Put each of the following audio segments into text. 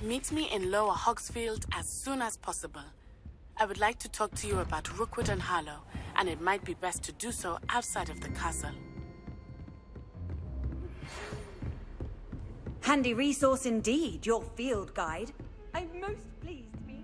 Meet me in Lower Hogsfield as soon as possible. I would like to talk to you about Rookwood and Harlow, and it might be best to do so outside of the castle. Handy resource indeed, your field guide. I'm most pleased to be...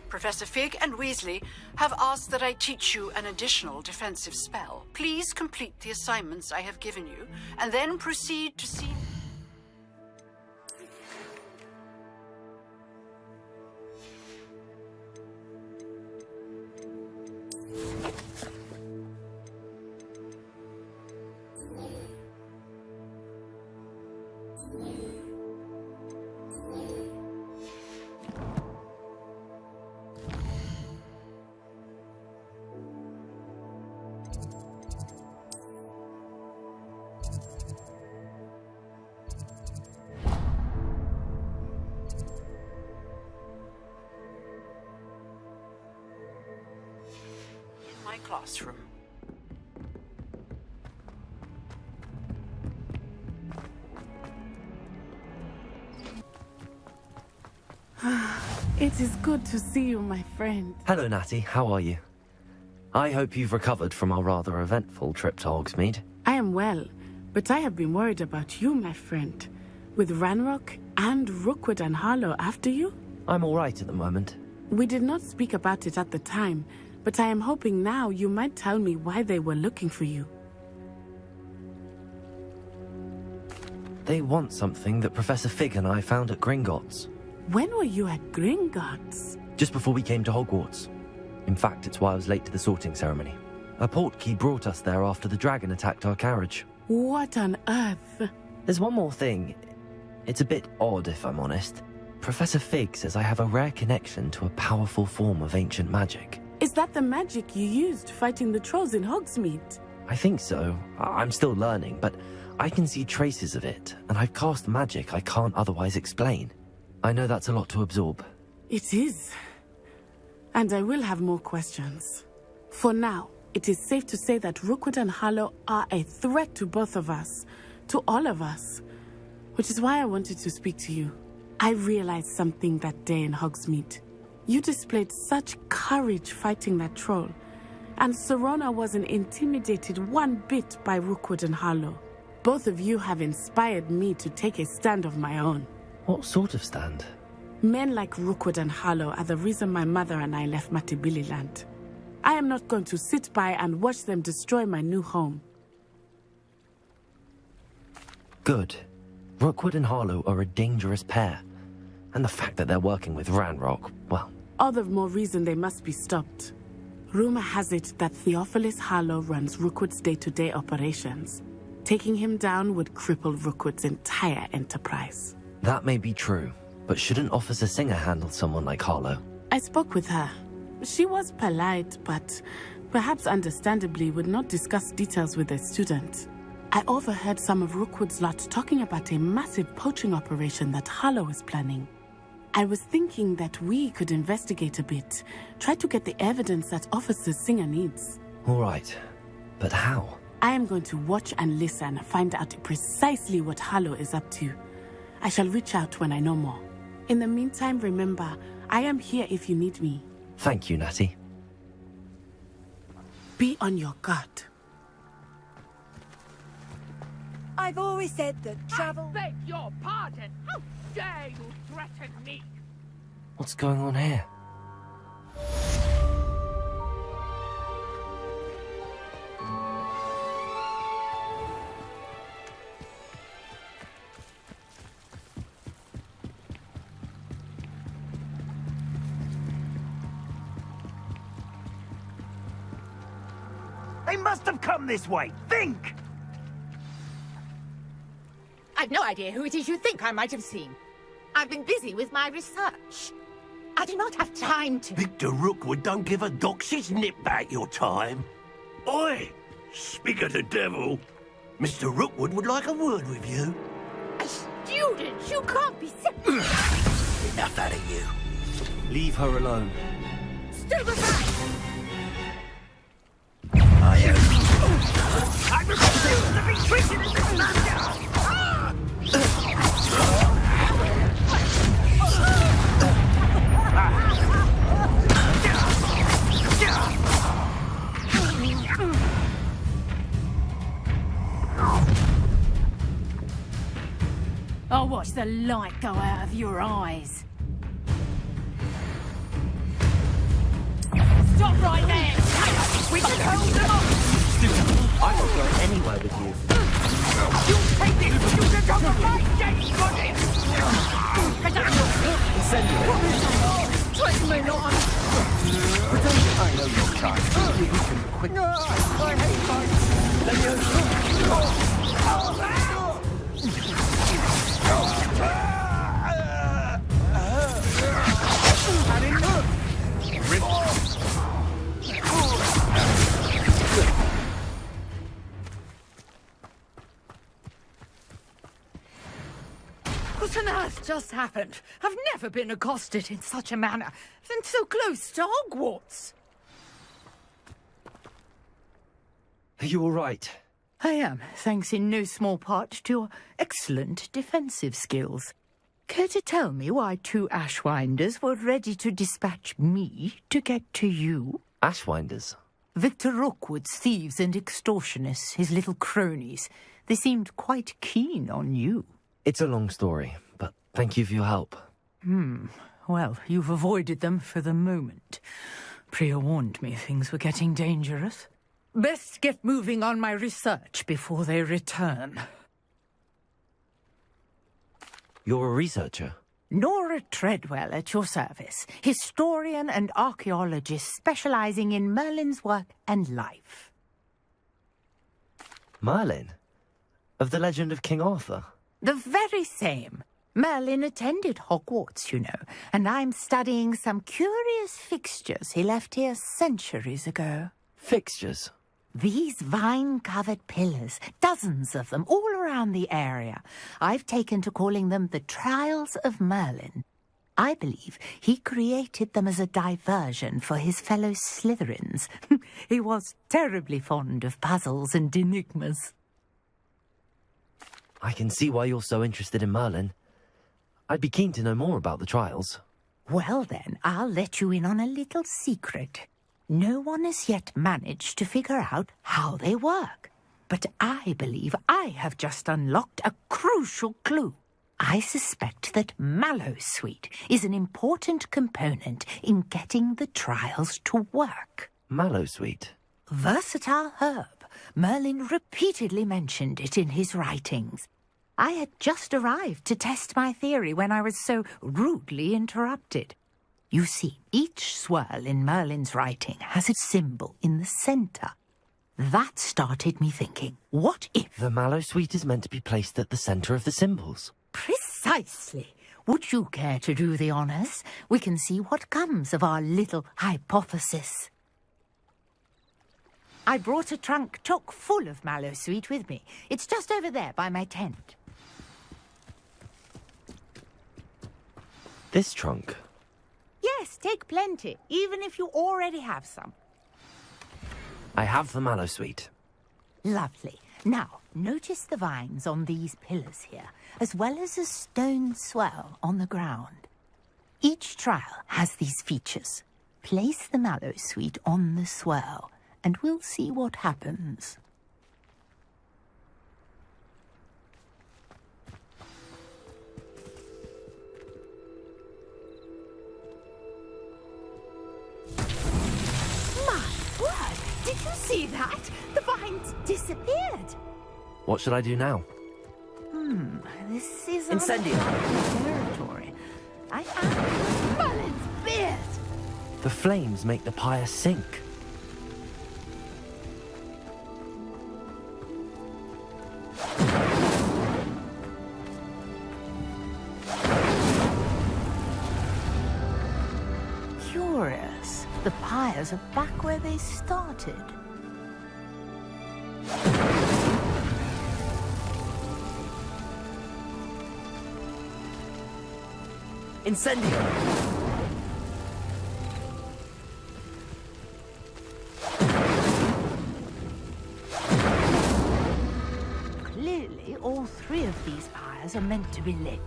Professor Fig and Weasley have asked that I teach you an additional defensive spell. Please complete the assignments I have given you, and then proceed to see... my classroom. It is good to see you, my friend. Hello, Natty. How are you? I hope you've recovered from our rather eventful trip to Hogsmeade. I am well, but I have been worried about you, my friend. With Ranrock and Rookwood and Harlow after you? I'm all right at the moment. We did not speak about it at the time, but I am hoping now you might tell me why they were looking for you. They want something that Professor Fig and I found at Gringotts. When were you at Gringotts? Just before we came to Hogwarts. In fact, it's why I was late to the sorting ceremony. A Portkey brought us there after the dragon attacked our carriage. What on earth? There's one more thing. It's a bit odd, if I'm honest. Professor Fig says I have a rare connection to a powerful form of ancient magic. Is that the magic you used fighting the trolls in Hogsmeade? I think so. I'm still learning, but I can see traces of it, and I've cast magic I can't otherwise explain. I know that's a lot to absorb. It is. And I will have more questions. For now, it is safe to say that Rookwood and Harlow are a threat to both of us, to all of us. Which is why I wanted to speak to you. I realized something that day in Hogsmeade. You displayed such courage fighting that troll, and Serona wasn't intimidated one bit by Rookwood and Harlow. Both of you have inspired me to take a stand of my own. What sort of stand? Men like Rookwood and Harlow are the reason my mother and I left Matabeleland. I am not going to sit by and watch them destroy my new home. Good. Rookwood and Harlow are a dangerous pair. And the fact that they're working with Ranrock, well... All the more reason they must be stopped. Rumor has it that Theophilus Harlow runs Rookwood's day-to-day operations. Taking him down would cripple Rookwood's entire enterprise. That may be true, but shouldn't Officer Singer handle someone like Harlow? I spoke with her. She was polite, but perhaps understandably would not discuss details with a student. I overheard some of Rookwood's lot talking about a massive poaching operation that Harlow is planning. I was thinking that we could investigate a bit, try to get the evidence that Officer Singer needs. All right, but how? I am going to watch and listen, find out precisely what Harlow is up to. I shall reach out when I know more. In the meantime, remember, I am here if you need me. Thank you, Natty. Be on your guard. I've always said that travel... I beg your pardon! How dare you threaten me? What's going on here? They must have come this way. Think! I've no idea who it is you think I might have seen. I've been busy with my research. I do not have time to... Victor Rookwood don't give a doxy's nip back your time. Oi! Speak of the devil. Mr. Rookwood would like a word with you. A student? You can't be... Enough out of you. Leave her alone. Still aside! I refuse to be treated as a slander! I'll watch the light go out of your eyes. Stop right there! We can hold them off! I'm not going anywhere with you. You take this! You can come to my gates for this! Try to move on! I know your kind. You can quit. I hate fights. Let me What on earth just happened? I've never been accosted in such a manner, and so close to Hogwarts. Are you all right? I am, thanks in no small part to your excellent defensive skills. Care to tell me why 2 Ashwinders were ready to dispatch me to get to you? Ashwinders? Victor Rookwood's thieves and extortionists, his little cronies. They seemed quite keen on you. It's a long story, but thank you for your help. Well, you've avoided them for the moment. Priya warned me things were getting dangerous. Best get moving on my research before they return. You're a researcher? Nora Treadwell at your service, historian and archaeologist specializing in Merlin's work and life. Merlin? Of the legend of King Arthur? The very same. Merlin attended Hogwarts, you know, and I'm studying some curious fixtures he left here centuries ago. Fixtures? These vine-covered pillars, dozens of them, all around the area. I've taken to calling them the Trials of Merlin. I believe he created them as a diversion for his fellow Slytherins. He was terribly fond of puzzles and enigmas. I can see why you're so interested in Merlin. I'd be keen to know more about the trials. Well then, I'll let you in on a little secret. No one has yet managed to figure out how they work. But I believe I have just unlocked a crucial clue. I suspect that Mallowsweet is an important component in getting the trials to work. Mallowsweet? Versatile herb. Merlin repeatedly mentioned it in his writings. I had just arrived to test my theory when I was so rudely interrupted. You see, each swirl in Merlin's writing has a symbol in the centre. That started me thinking, what if... The Mallowsweet is meant to be placed at the centre of the symbols. Precisely. Would you care to do the honours? We can see what comes of our little hypothesis. I brought a trunk chock full of Mallowsweet with me. It's just over there by my tent. This trunk? Yes, take plenty, even if you already have some. I have the Mallowsweet. Lovely. Now, notice the vines on these pillars here, as well as a stone swell on the ground. Each trial has these features. Place the Mallowsweet on the swell, and we'll see what happens. My word! Did you see that? The vines disappeared. What should I do now? This is Incendio. territory. I am Merlin's beard. The flames make the pyre sink. curious. The pyres are back where they started. Incendio! Clearly, all three of these pyres are meant to be lit.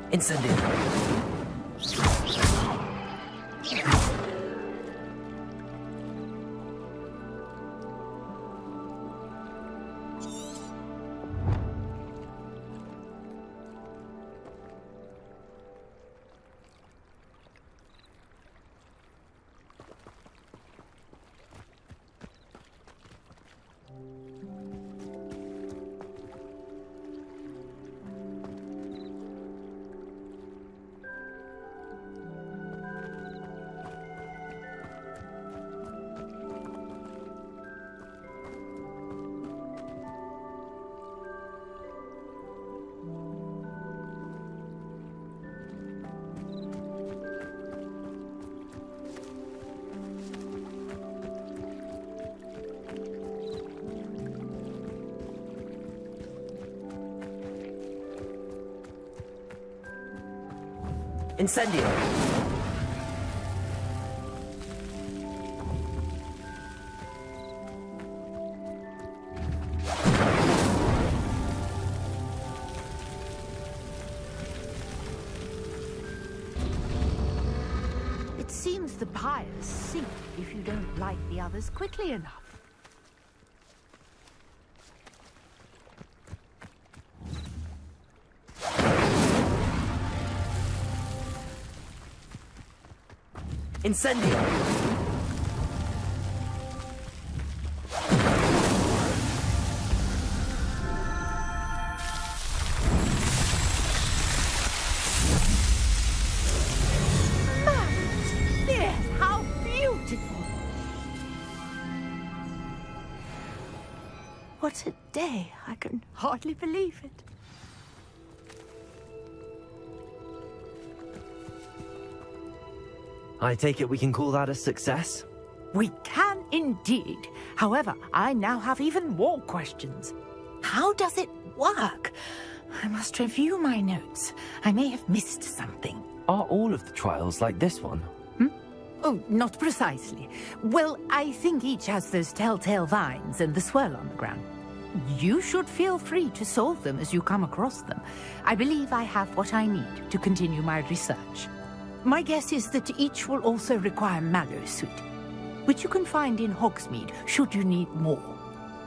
Incendio! Incendio! It seems the pyres sink if you don't light the others quickly enough. Incendio! Yes, how beautiful! What a day! I can hardly believe it. I take it we can call that a success? We can indeed. However, I now have even more questions. How does it work? I must review my notes. I may have missed something. Are all of the trials like this one? Oh, not precisely. Well, I think each has those telltale vines and the swirl on the ground. You should feel free to solve them as you come across them. I believe I have what I need to continue my research. My guess is that each will also require mallow sweet, which you can find in Hogsmeade should you need more.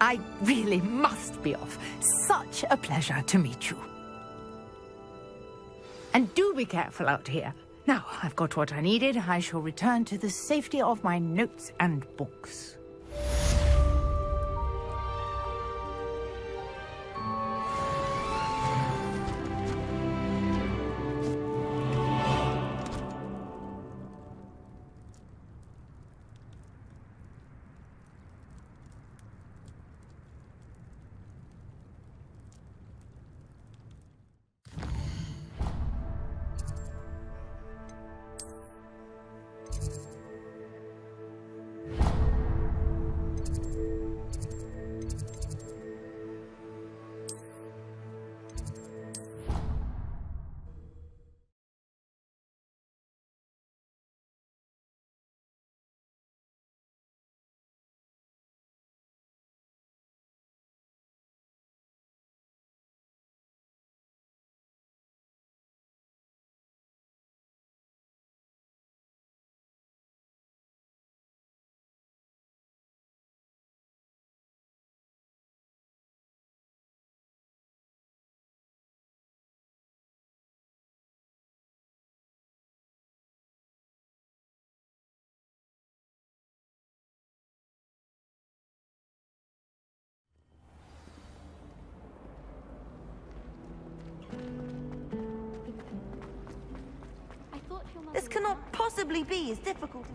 I really must be off. Such a pleasure to meet you. And do be careful out here. Now, I've got what I needed. I shall return to the safety of my notes and books. This cannot possibly be as difficult.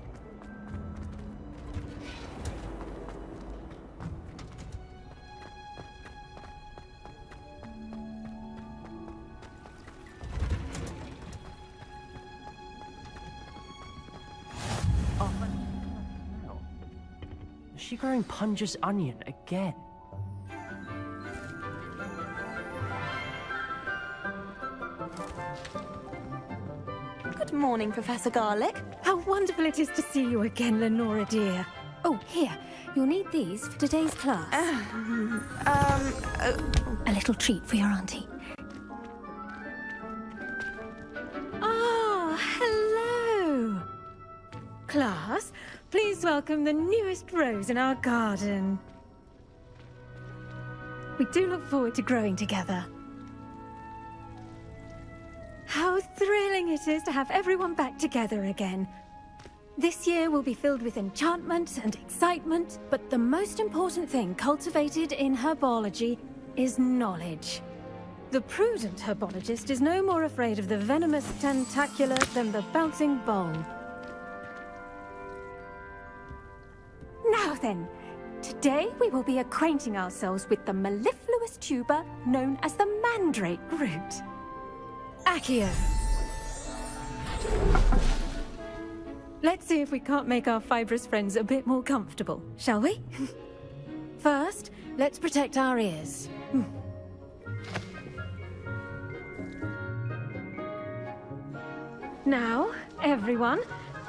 Is she growing Punja's onion again? Good morning, Professor Garlic. How wonderful it is to see you again, Lenora dear. Oh, here. You'll need these for today's class. A little treat for your auntie. Ah, hello. Class, please welcome the newest rose in our garden. We do look forward to growing together. How thrilling it is to have everyone back together again. This year will be filled with enchantment and excitement, but the most important thing cultivated in herbology is knowledge. The prudent herbologist is no more afraid of the venomous tentacular than the bouncing bulb. Now then, today we will be acquainting ourselves with the mellifluous tuber known as the mandrake root. Accio. Let's see if we can't make our fibrous friends a bit more comfortable, shall we? First, let's protect our ears. Now, everyone,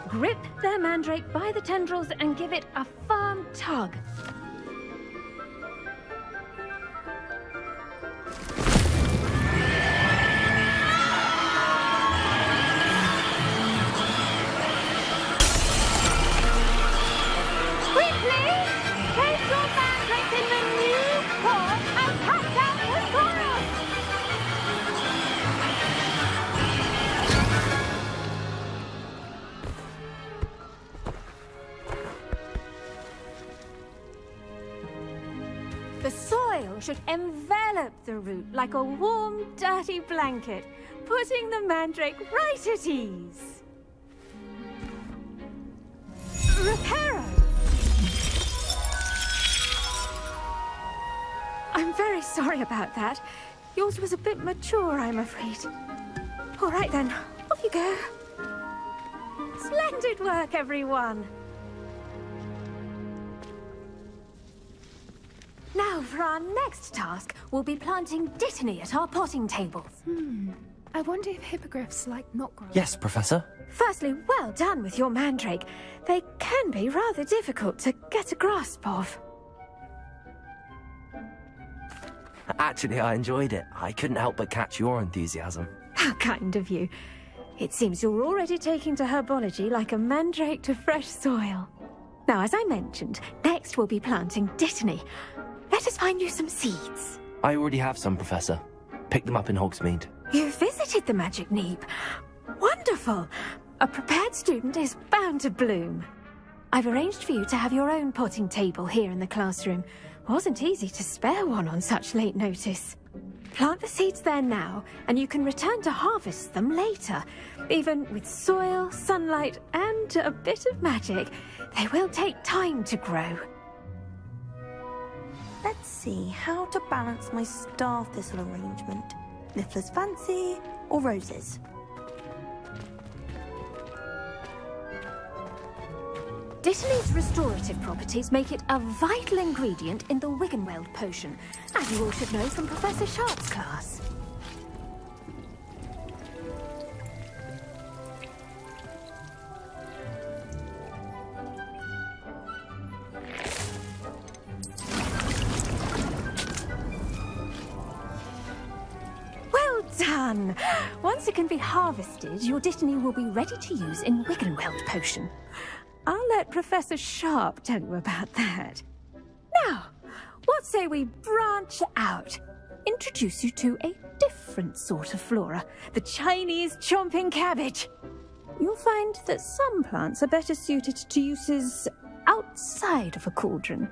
grip their mandrake by the tendrils and give it a firm tug. The soil should envelop the root like a warm, dirty blanket, putting the mandrake right at ease. Reparo! I'm very sorry about that. Yours was a bit mature, I'm afraid. All right then, off you go. Splendid work, everyone. Now, for our next task, we'll be planting dittany at our potting tables. I wonder if hippogriffs like not growing. Yes, Professor. Firstly, well done with your mandrake. They can be rather difficult to get a grasp of. Actually, I enjoyed it. I couldn't help but catch your enthusiasm. How kind of you. It seems you're already taking to herbology like a mandrake to fresh soil. Now, as I mentioned, next we'll be planting dittany. Let us find you some seeds. I already have some, Professor. Picked them up in Hogsmeade. You visited the Magic Neep. Wonderful. A prepared student is bound to bloom. I've arranged for you to have your own potting table here in the classroom. Wasn't easy to spare one on such late notice. Plant the seeds there now, and you can return to harvest them later. Even with soil, sunlight, and a bit of magic, they will take time to grow. Let's see how to balance my star thistle arrangement. Niffler's fancy or roses? Dittany's restorative properties make it a vital ingredient in the Wiggenweld potion, as you all should know from Professor Sharp's class. Well done! Once it can be harvested, your dittany will be ready to use in Wiggenweld potion. I'll let Professor Sharp tell you about that. Now, what say we branch out? Introduce you to a different sort of flora, the Chinese chomping cabbage. You'll find that some plants are better suited to uses outside of a cauldron.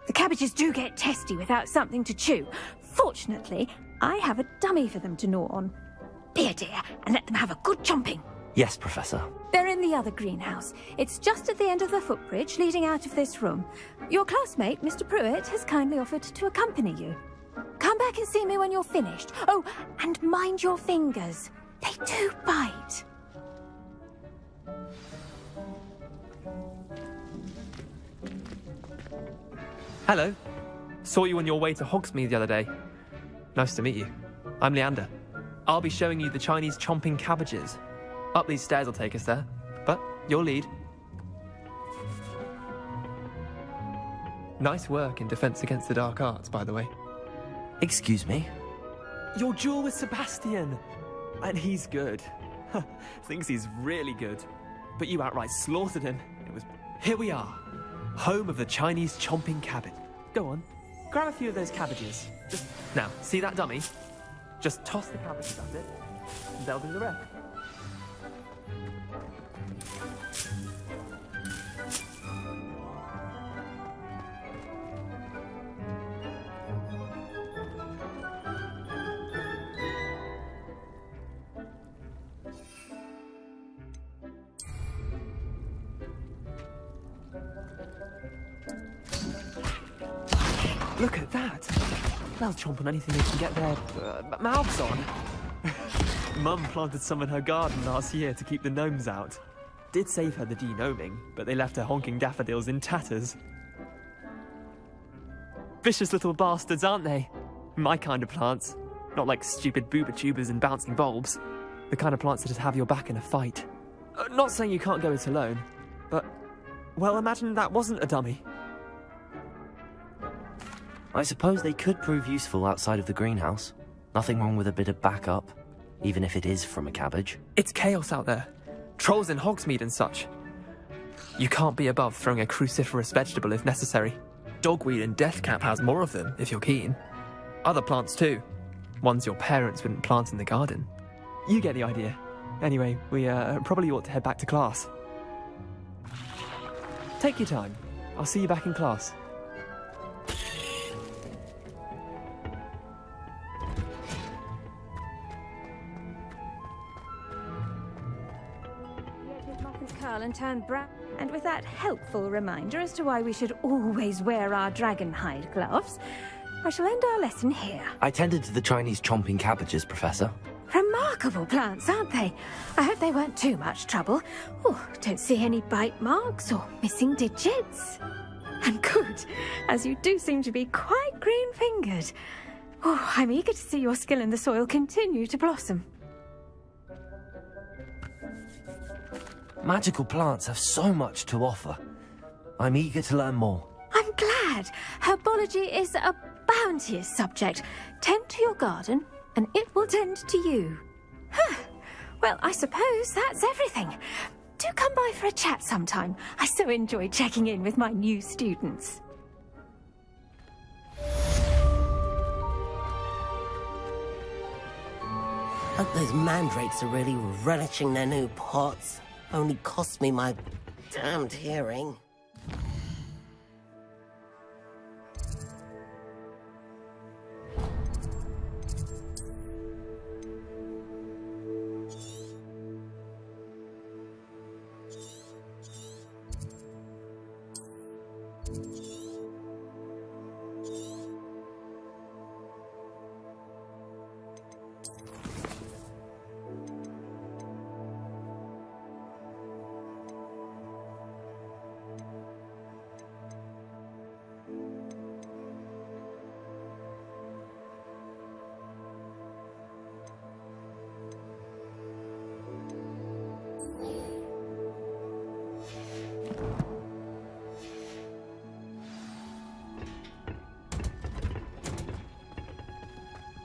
The cabbages do get testy without something to chew. Fortunately, I have a dummy for them to gnaw on. Be a dear and let them have a good chomping. Yes, Professor. They're in the other greenhouse. It's just at the end of the footbridge leading out of this room. Your classmate, Mr. Pruitt, has kindly offered to accompany you. Come back and see me when you're finished. Oh, and mind your fingers. They do bite. Hello. Saw you on your way to Hogsmeade the other day. Nice to meet you. I'm Leander. I'll be showing you the Chinese chomping cabbages. Up these stairs will take us there, but your lead. Nice work in Defense Against the Dark Arts, by the way. Excuse me? Your duel with Sebastian! And he's good. Thinks he's really good. But you outright slaughtered him. Here we are. Home of the Chinese chomping cabbage. Go on, grab a few of those cabbages. Now, see that dummy? Just toss the cabbages at it, and they'll do the rest. Look at that! They'll chomp on anything they can get their mouths on. Mum planted some in her garden last year to keep the gnomes out. Did save her the de-gnoming, but they left her honking daffodils in tatters. Vicious little bastards, aren't they? My kind of plants. Not like stupid booba tubers and bouncing bulbs. The kind of plants that just have your back in a fight. Not saying you can't go it alone, but... well, imagine that wasn't a dummy. I suppose they could prove useful outside of the greenhouse. Nothing wrong with a bit of backup, even if it is from a cabbage. It's chaos out there. Trolls in Hogsmeade and such. You can't be above throwing a cruciferous vegetable if necessary. Dogweed and deathcap has more of them, if you're keen. Other plants too. Ones your parents wouldn't plant in the garden. You get the idea. Anyway, we probably ought to head back to class. Take your time. I'll see you back in class. And turn brown. And with that helpful reminder as to why we should always wear our dragon hide gloves, I shall end our lesson here. I tended to the Chinese chomping cabbages, Professor. Remarkable plants, aren't they? I hope they weren't too much trouble. Oh, don't see any bite marks or missing digits. And good, as you do seem to be quite green-fingered. Oh, I'm eager to see your skill in the soil continue to blossom. Magical plants have so much to offer. I'm eager to learn more. I'm glad. Herbology is a bounteous subject. Tend to your garden, and it will tend to you. Well, I suppose that's everything. Do come by for a chat sometime. I so enjoy checking in with my new students. Hope those mandrakes are really relishing their new pots. Only cost me my damned hearing.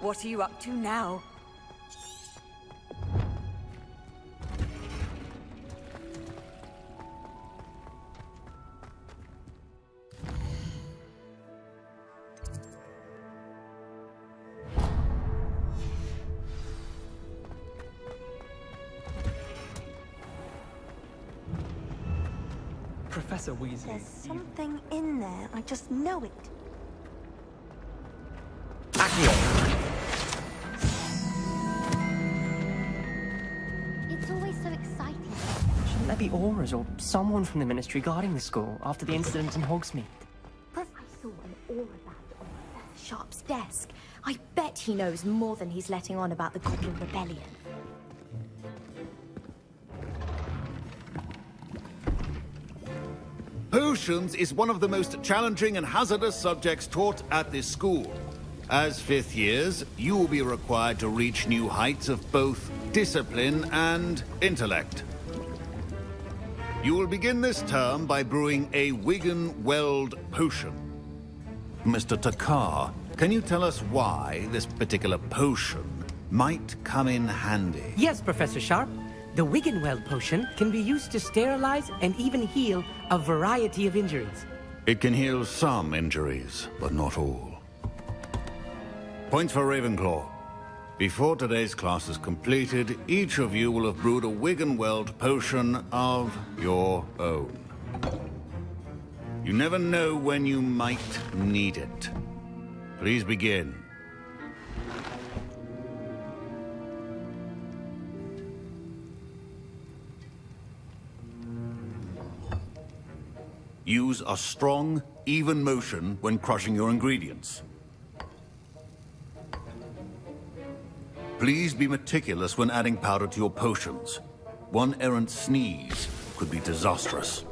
What are you up to now? Professor Weasley. There's something in there. I just know it. It's always so exciting there be auras or someone from the Ministry guarding the school after the incident in Hogsmeade? I saw an aura band on Professor Sharp's desk. I bet he knows more than he's letting on about the Goblin Rebellion. Potions is one of the most challenging and hazardous subjects taught at this school. As fifth years, you will be required to reach new heights of both discipline and intellect. You will begin this term by brewing a Wiggenweld potion. Mr. Takar, can you tell us why this particular potion might come in handy? Yes, Professor Sharp. The Wiggenweld potion can be used to sterilize and even heal a variety of injuries. It can heal some injuries, but not all. Points for Ravenclaw. Before today's class is completed, each of you will have brewed a Wiggenweld potion of your own. You never know when you might need it. Please begin. Use a strong, even motion when crushing your ingredients. Please be meticulous when adding powder to your potions. One errant sneeze could be disastrous.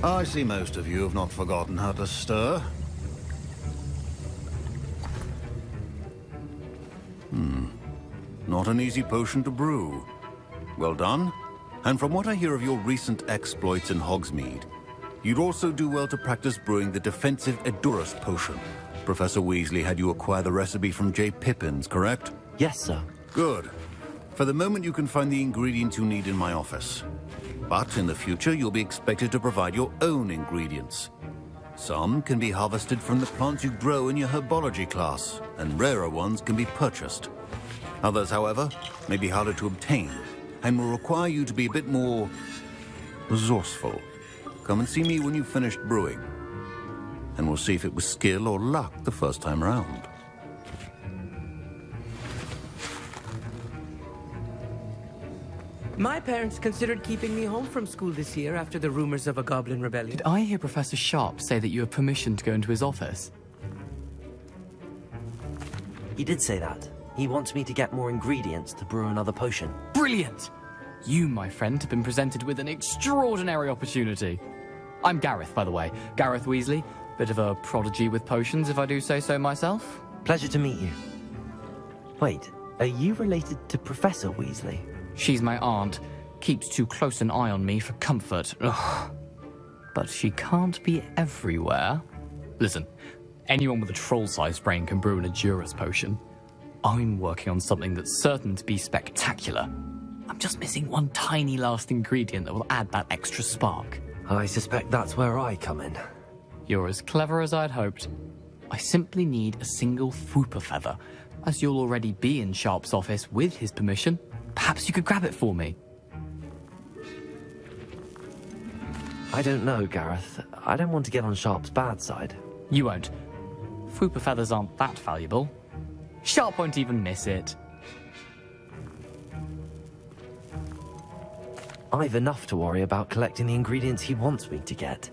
I see most of you have not forgotten how to stir. Not an easy potion to brew. Well done. And from what I hear of your recent exploits in Hogsmeade, you'd also do well to practice brewing the defensive Edurus potion. Professor Weasley had you acquire the recipe from J. Pippin's, correct? Yes, sir. Good. For the moment, you can find the ingredients you need in my office. But in the future, you'll be expected to provide your own ingredients. Some can be harvested from the plants you grow in your herbology class, and rarer ones can be purchased. Others, however, may be harder to obtain, and will require you to be a bit more resourceful. Come and see me when you've finished brewing, and we'll see if it was skill or luck the first time around. My parents considered keeping me home from school this year after the rumors of a Goblin Rebellion. Did I hear Professor Sharp say that you have permission to go into his office? He did say that. He wants me to get more ingredients to brew another potion. Brilliant! You, my friend, have been presented with an extraordinary opportunity. I'm Gareth, by the way. Gareth Weasley. Bit of a prodigy with potions, if I do say so myself. Pleasure to meet you. Wait, are you related to Professor Weasley? She's my aunt. Keeps too close an eye on me for comfort. Ugh. But she can't be everywhere. Listen, anyone with a troll-sized brain can brew an Edurus potion. I'm working on something that's certain to be spectacular. I'm just missing one tiny last ingredient that will add that extra spark. I suspect that's where I come in. You're as clever as I'd hoped. I simply need a single Fwooper feather. As you'll already be in Sharp's office with his permission, perhaps you could grab it for me. I don't know, Gareth. I don't want to get on Sharp's bad side. You won't. Fwooper feathers aren't that valuable. Sharp won't even miss it. I've enough to worry about collecting the ingredients he wants me to get.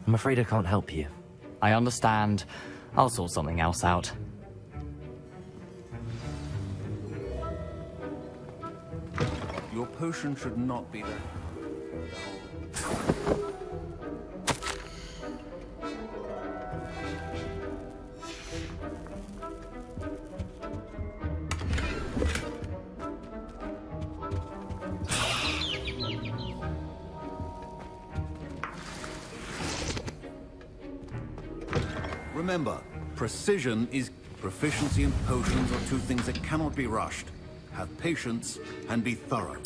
I'm afraid I can't help you. I understand. I'll sort something else out. Your potion should not be there. Remember, precision is proficiency in potions are two things that cannot be rushed. Have patience and be thorough.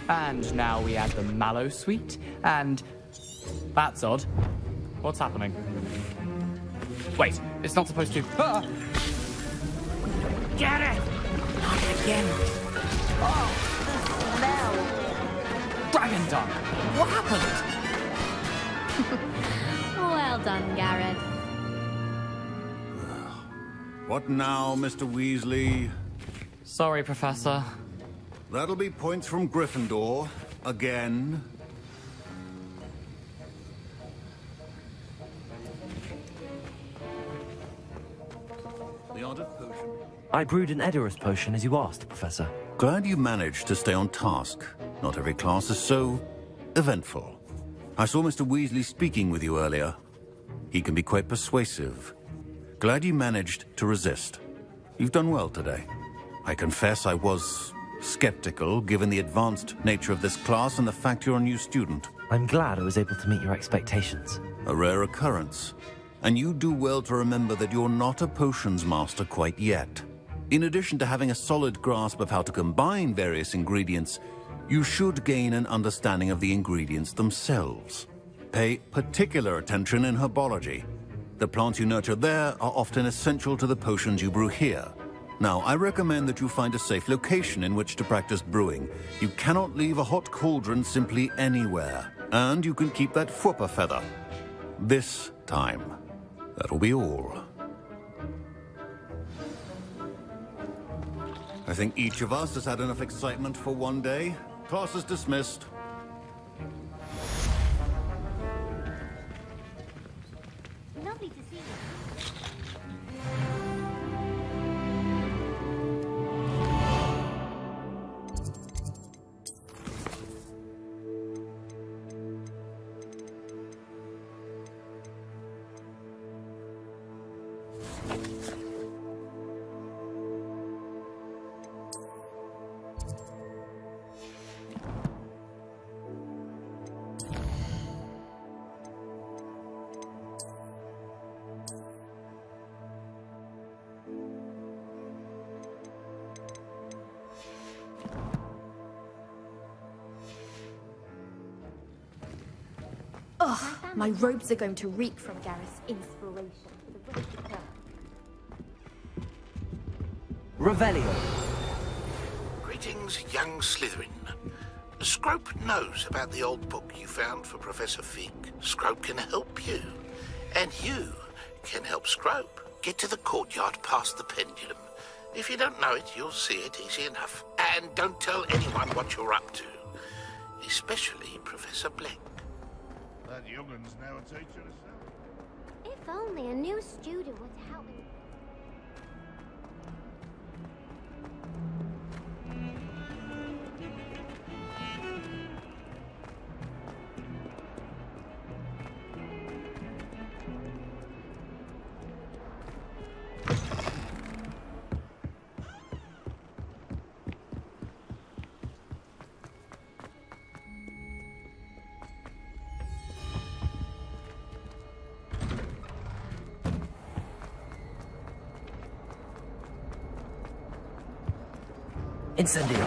And now we add the mallow sweet, and... That's odd. What's happening? Wait, it's not supposed to... Ah! Get it! Not again. Oh, the smell! Dragon Dung! What happened? Well done, Gareth. What now, Mr. Weasley? Sorry, Professor. That'll be points from Gryffindor. Again. The ardent potion. I brewed an Edorus potion as you asked, Professor. Glad you managed to stay on task. Not every class is so eventful. I saw Mr. Weasley speaking with you earlier. He can be quite persuasive. Glad you managed to resist. You've done well today. I confess I was skeptical, given the advanced nature of this class and the fact you're a new student. I'm glad I was able to meet your expectations. A rare occurrence. And you do well to remember that you're not a potions master quite yet. In addition to having a solid grasp of how to combine various ingredients, you should gain an understanding of the ingredients themselves. Pay particular attention in herbology. The plants you nurture there are often essential to the potions you brew here. Now, I recommend that you find a safe location in which to practice brewing. You cannot leave a hot cauldron simply anywhere. And you can keep that Fwooper feather. This time. That'll be all. I think each of us has had enough excitement for one day. Class is dismissed. Lovely to see you. Ugh, my robes are going to reek from Gareth's inspiration for the rest of the term. Revelio. Greetings, young Slytherin. Scrope knows about the old book you found for Professor Fig. Scrope can help you. And you can help Scrope get to the courtyard past the pendulum. If you don't know it, you'll see it easy enough. And don't tell anyone what you're up to. Especially Professor Blank. That youngun's now a teacher herself. If only a new student would help me. Incendio.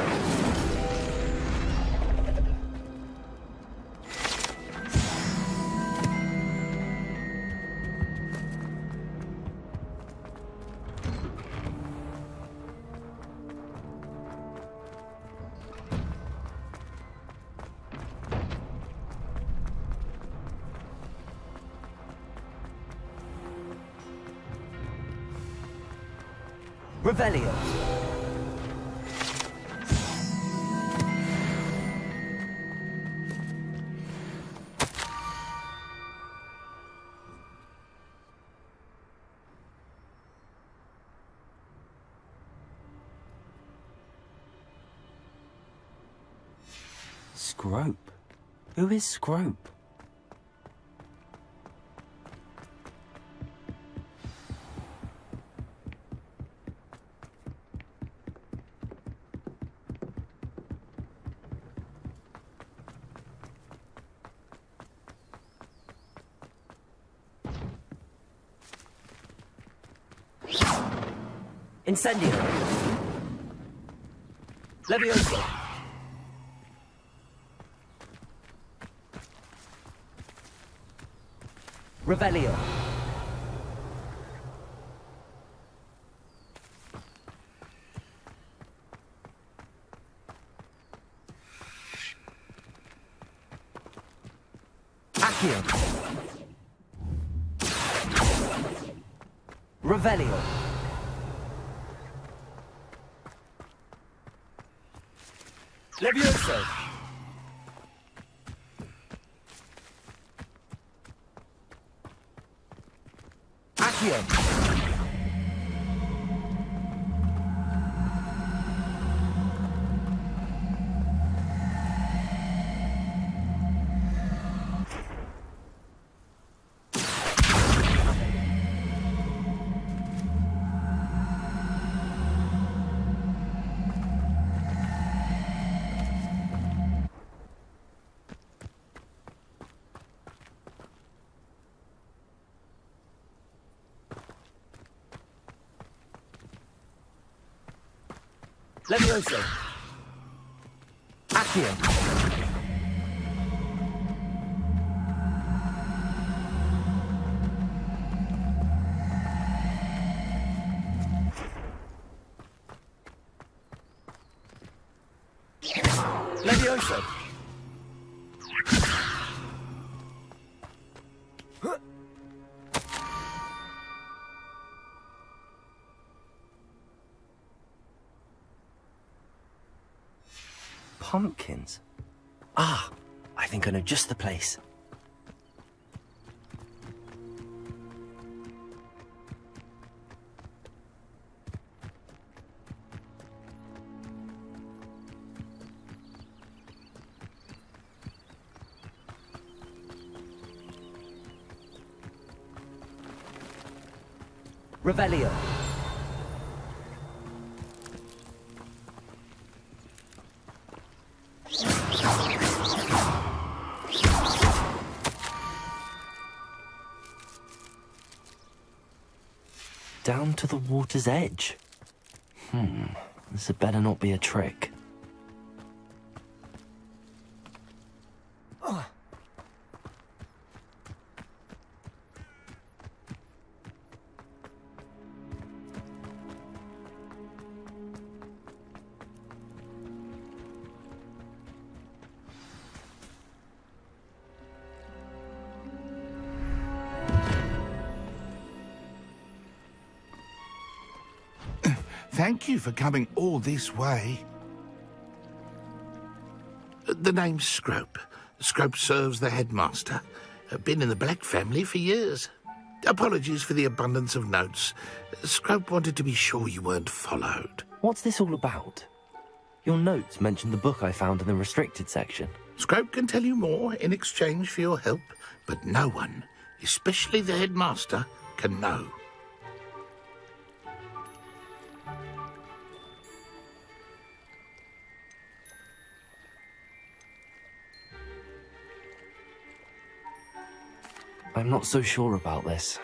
Revelio. Scrope? Who is Scrope? Incendio. Levioso. Revelio. Accio. Revelio. Levioso. Accio. Levioso. Accio. Levioso. Pumpkins? Ah, I think I know just the place. Revelio. Down to the water's edge. This had better not be a trick. Thank you for coming all this way. The name's Scrope. Scrope serves the headmaster. Been in the Black family for years. Apologies for the abundance of notes. Scrope wanted to be sure you weren't followed. What's this all about? Your notes mentioned the book I found in the restricted section. Scrope can tell you more in exchange for your help, but no one, especially the headmaster, can know. I'm not so sure about this.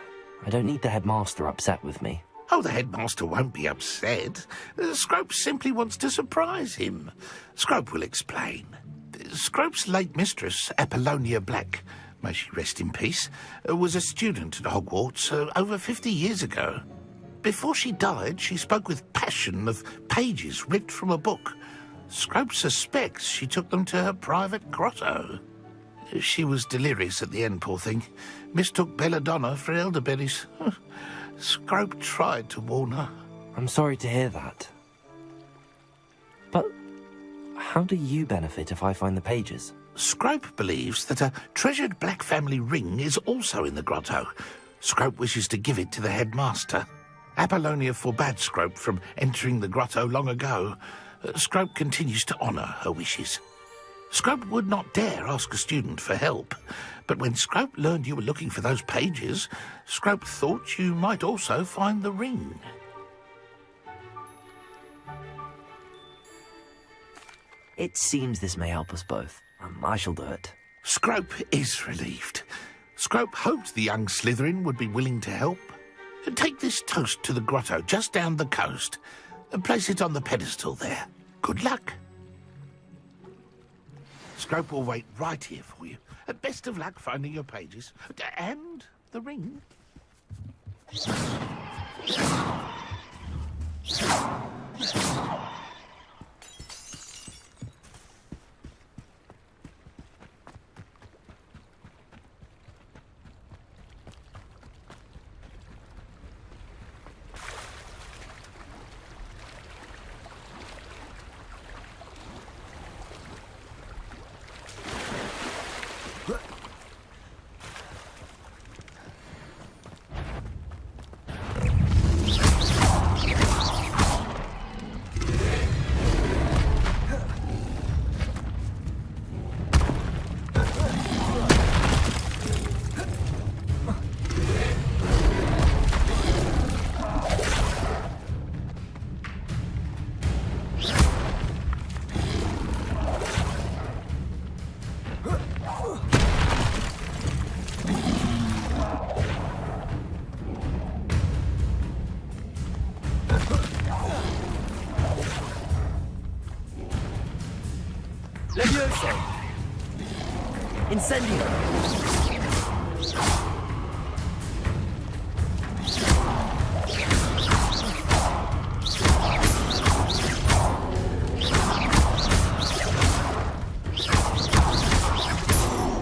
I don't need the headmaster upset with me. Oh, the headmaster won't be upset. Scrope simply wants to surprise him. Scrope will explain. Scrope's late mistress, Apollonia Black, may she rest in peace, was a student at Hogwarts over 50 years ago. Before she died, she spoke with passion of pages ripped from a book. Scrope suspects she took them to her private grotto. She was delirious at the end, poor thing. Mistook belladonna for elderberries. Scrope tried to warn her. I'm sorry to hear that. But how do you benefit if I find the pages? Scrope believes that a treasured Black family ring is also in the grotto. Scrope wishes to give it to the headmaster. Apollonia forbade Scrope from entering the grotto long ago. Scrope continues to honour her wishes. Scrope would not dare ask a student for help, but when Scrope learned you were looking for those pages, Scrope thought you might also find the ring. It seems this may help us both. I shall do it. Scrope is relieved. Scrope hoped the young Slytherin would be willing to help. Take this toast to the grotto just down the coast and place it on the pedestal there. Good luck. Scrope will wait right here for you. Best of luck finding your pages. And the ring? Levioso! Incendio!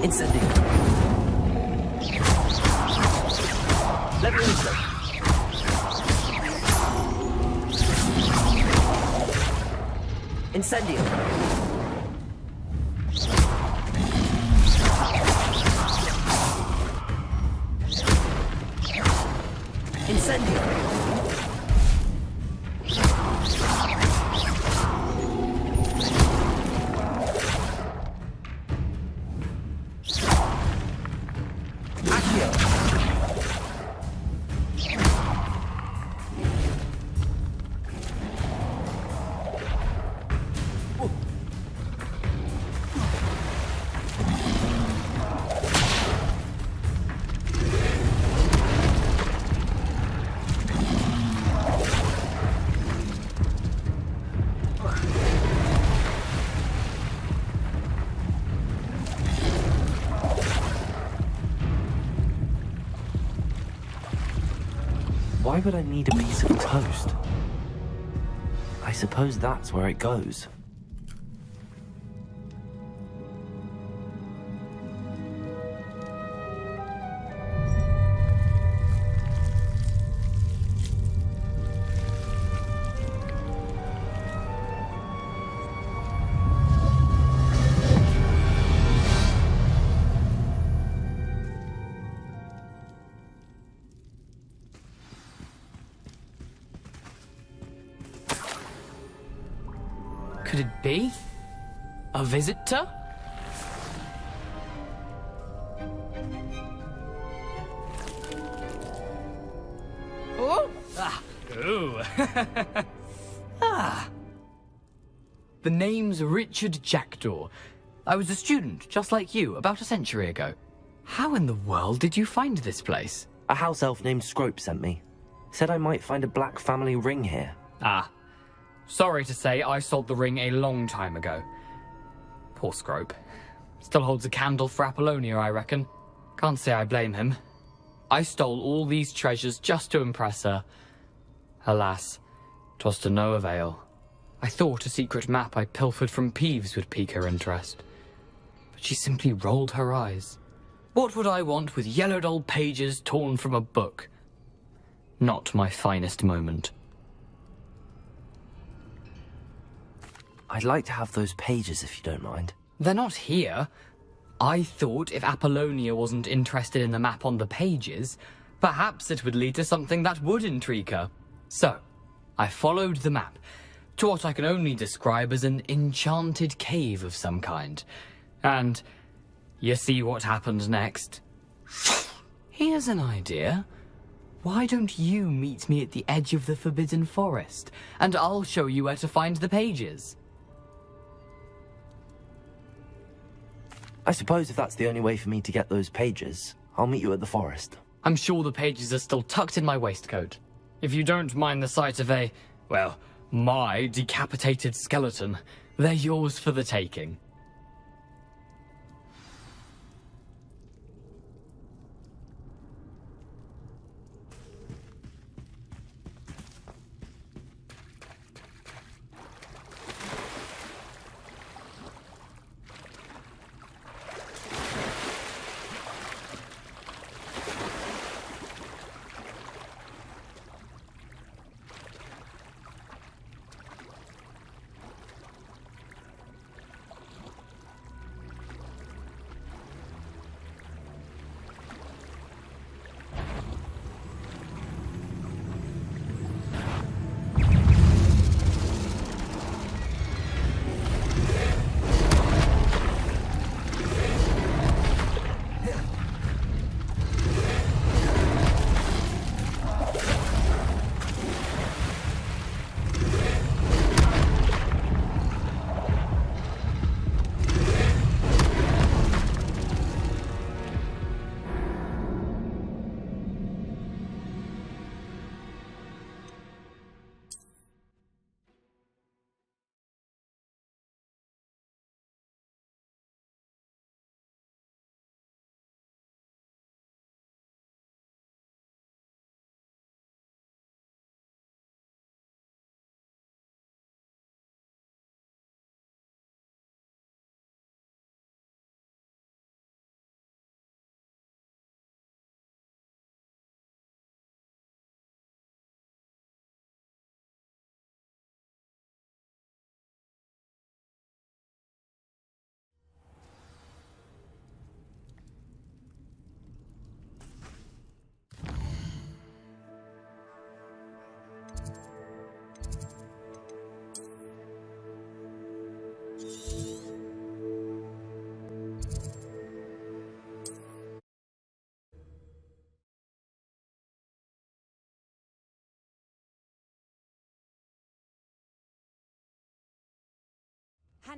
Incendio! Levioso! Incendio! Incendio! Accio! Why would I need a piece of toast? I suppose that's where it goes. Could it be? A visitor? Oh! Ah! Ooh! Ah! The name's Richard Jackdaw. I was a student, just like you, about a century ago. How in the world did you find this place? A house elf named Scrope sent me. Said I might find a black family ring here. Ah. Sorry to say, I sold the ring a long time ago. Poor Scrope. Still holds a candle for Apollonia, I reckon. Can't say I blame him. I stole all these treasures just to impress her. Alas, 'twas to no avail. I thought a secret map I pilfered from Peeves would pique her interest. But she simply rolled her eyes. What would I want with yellowed old pages torn from a book? Not my finest moment. I'd like to have those pages if you don't mind. They're not here. I thought if Apollonia wasn't interested in the map on the pages, perhaps it would lead to something that would intrigue her. So, I followed the map to what I can only describe as an enchanted cave of some kind. And you see what happened next? Here's an idea. Why don't you meet me at the edge of the Forbidden Forest, and I'll show you where to find the pages? I suppose if that's the only way for me to get those pages, I'll meet you at the forest. I'm sure the pages are still tucked in my waistcoat. If you don't mind the sight of a, well, my decapitated skeleton, they're yours for the taking.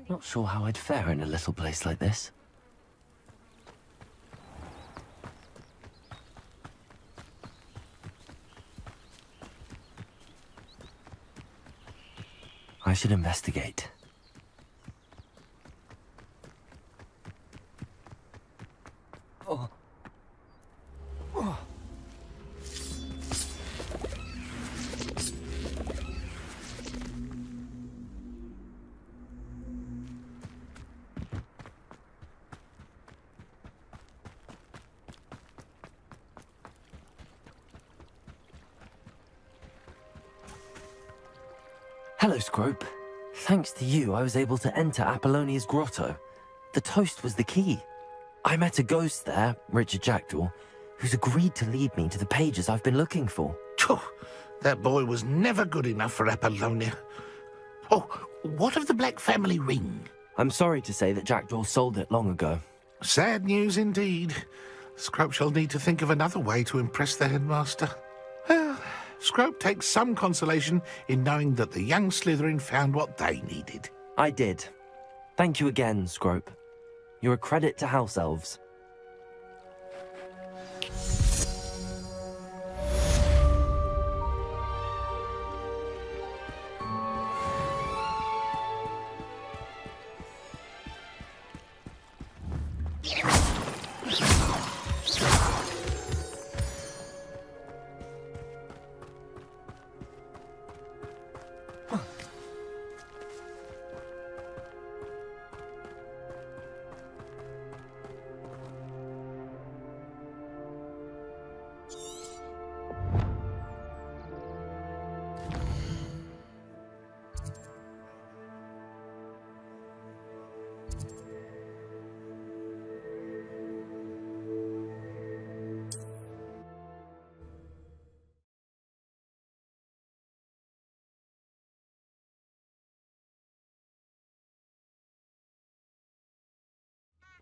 Not sure how I'd fare in a little place like this. I should investigate. Oh. Oh. Hello, Scrope. Thanks to you, I was able to enter Apollonia's grotto. The toast was the key. I met a ghost there, Richard Jackdaw, who's agreed to lead me to the pages I've been looking for. That boy was never good enough for Apollonia. Oh, what of the Black family ring? I'm sorry to say that Jackdaw sold it long ago. Sad news indeed. Scrope shall need to think of another way to impress the headmaster. Well, Scrope takes some consolation in knowing that the young Slytherin found what they needed. I did. Thank you again, Scrope. You're a credit to House Elves.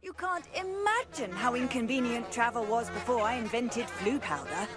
You can't imagine how inconvenient travel was before I invented flu powder.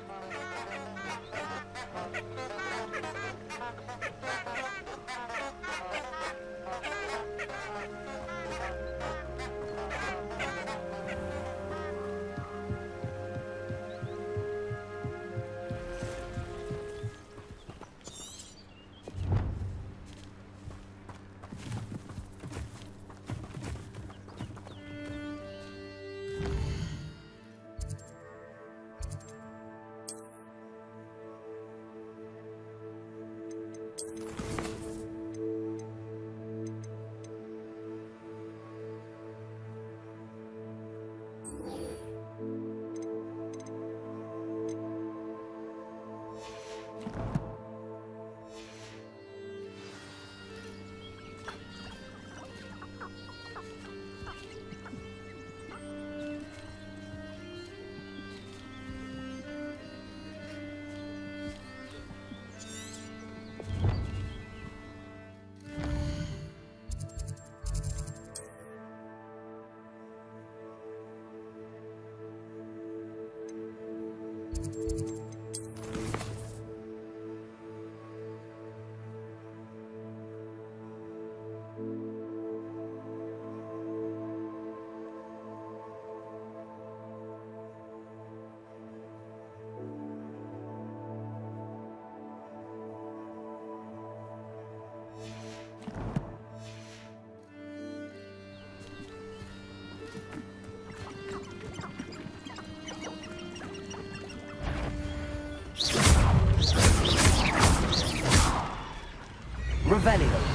Revelio.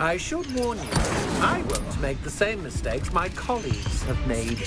I should warn you, I won't make the same mistakes my colleagues have made.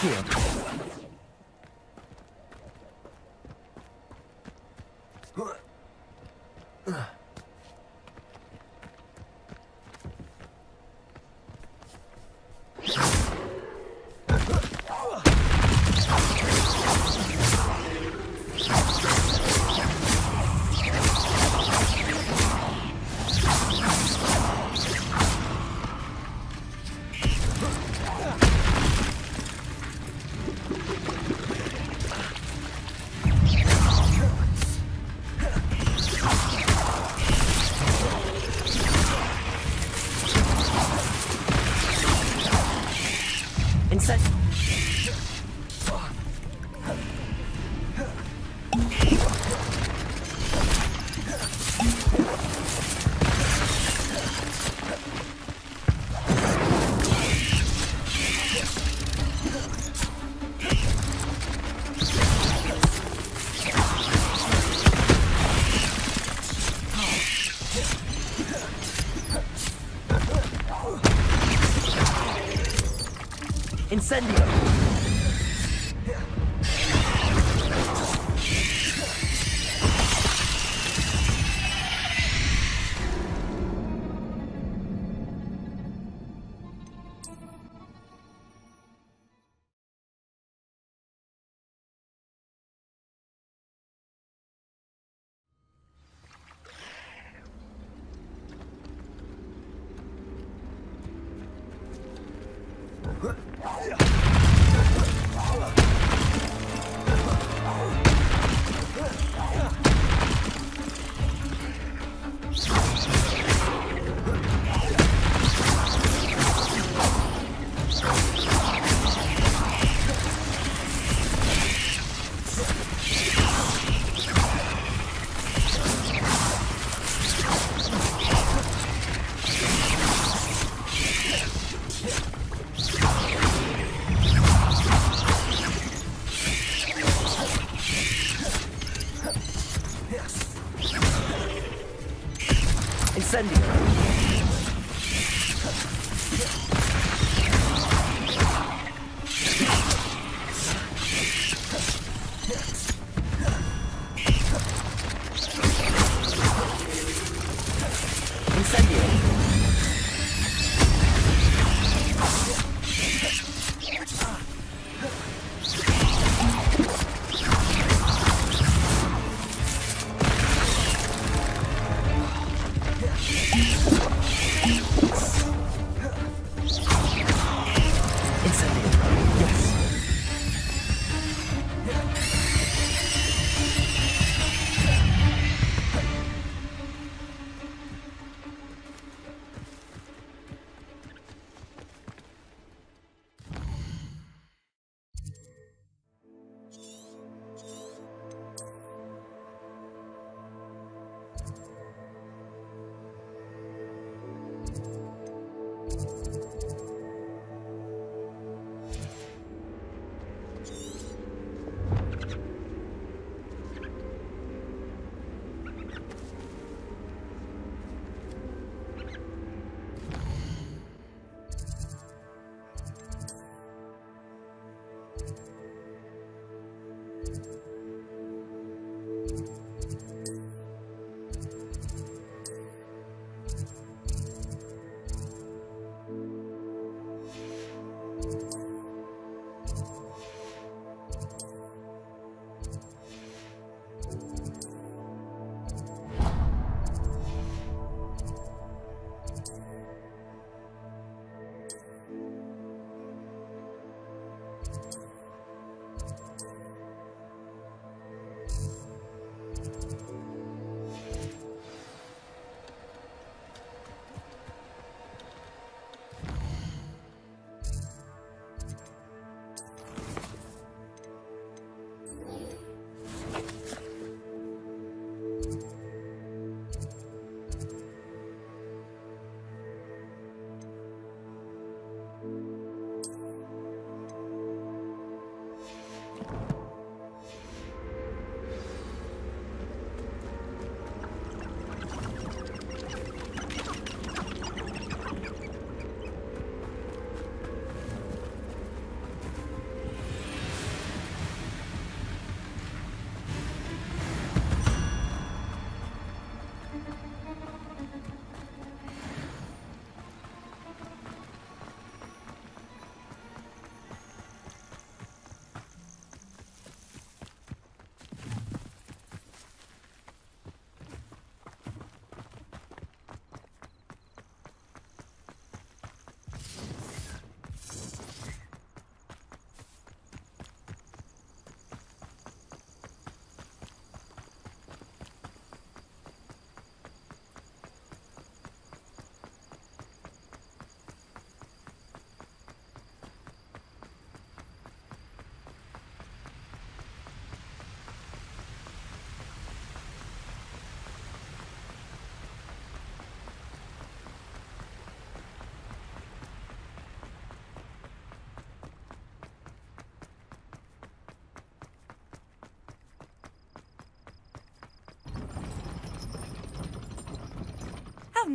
Here. Incendio!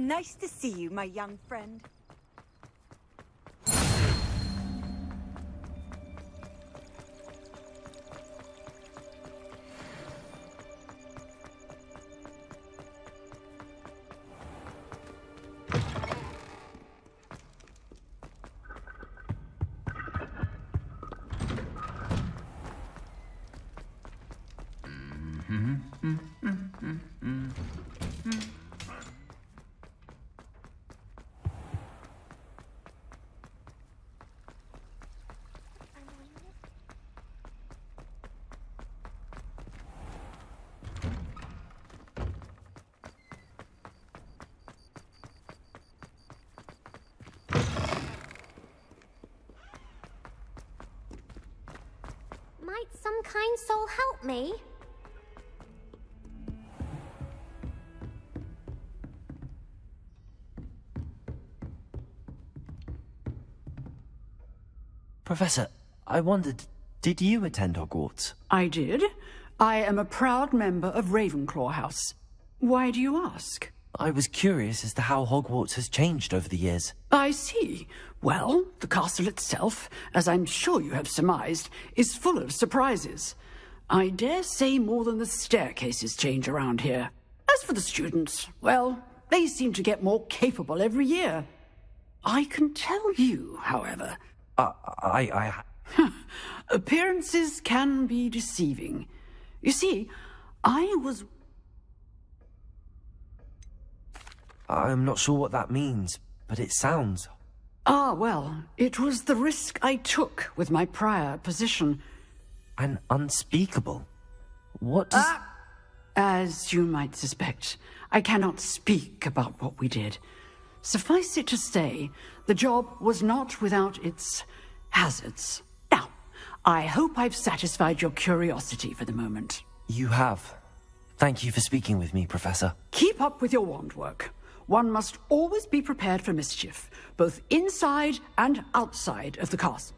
Nice to see you, my young friend. Might some kind soul help me? Professor, I wondered, did you attend Hogwarts? I did. I am a proud member of Ravenclaw House. Why do you ask? I was curious as to how Hogwarts has changed over the years. I see. Well, the castle itself, as I'm sure you have surmised, is full of surprises. I dare say more than the staircases change around here. As for the students, well, they seem to get more capable every year. I can tell you, however... Appearances can be deceiving. You see, I'm not sure what that means, but it sounds... Ah, well, it was the risk I took with my prior position. And unspeakable. What does... As you might suspect, I cannot speak about what we did. Suffice it to say, the job was not without its hazards. Now, I hope I've satisfied your curiosity for the moment. You have. Thank you for speaking with me, Professor. Keep up with your wand work. One must always be prepared for mischief, both inside and outside of the castle.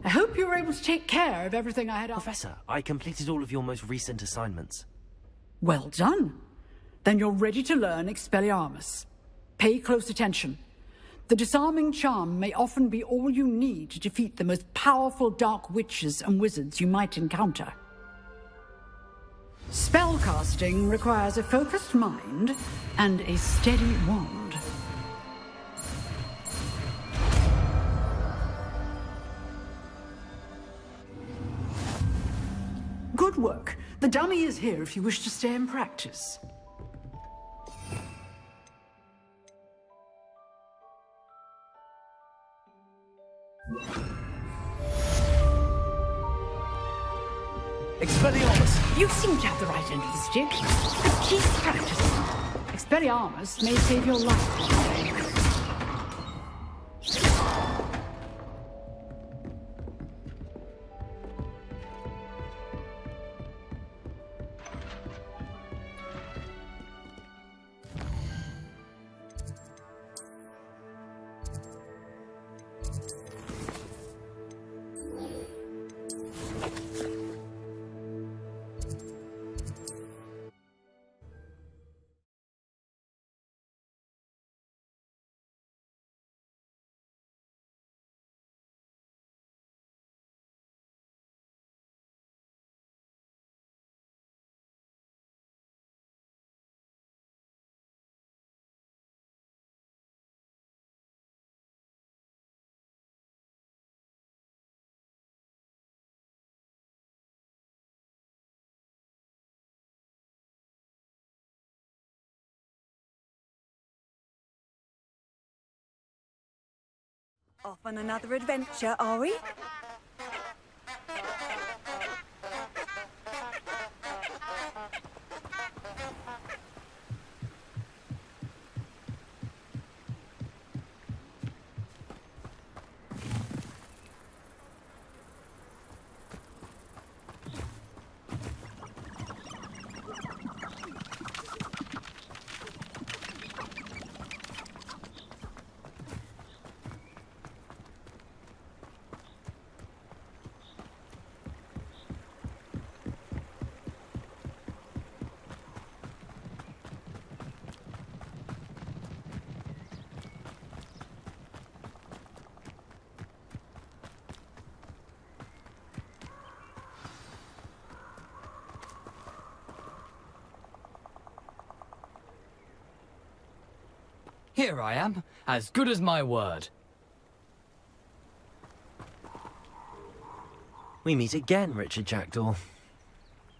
I hope you were able to take care of everything I had... Professor, I completed all of your most recent assignments. Well done. Then you're ready to learn Expelliarmus. Pay close attention. The disarming charm may often be all you need to defeat the most powerful dark witches and wizards you might encounter. Spellcasting requires a focused mind and a steady wand. Good work. The dummy is here if you wish to stay and practice. Expelliarmus! You seem to have the right end of the stick, but keep practicing. Expelliarmus may save your life. Off on another adventure, are we? Here I am, as good as my word. We meet again, Richard Jackdaw.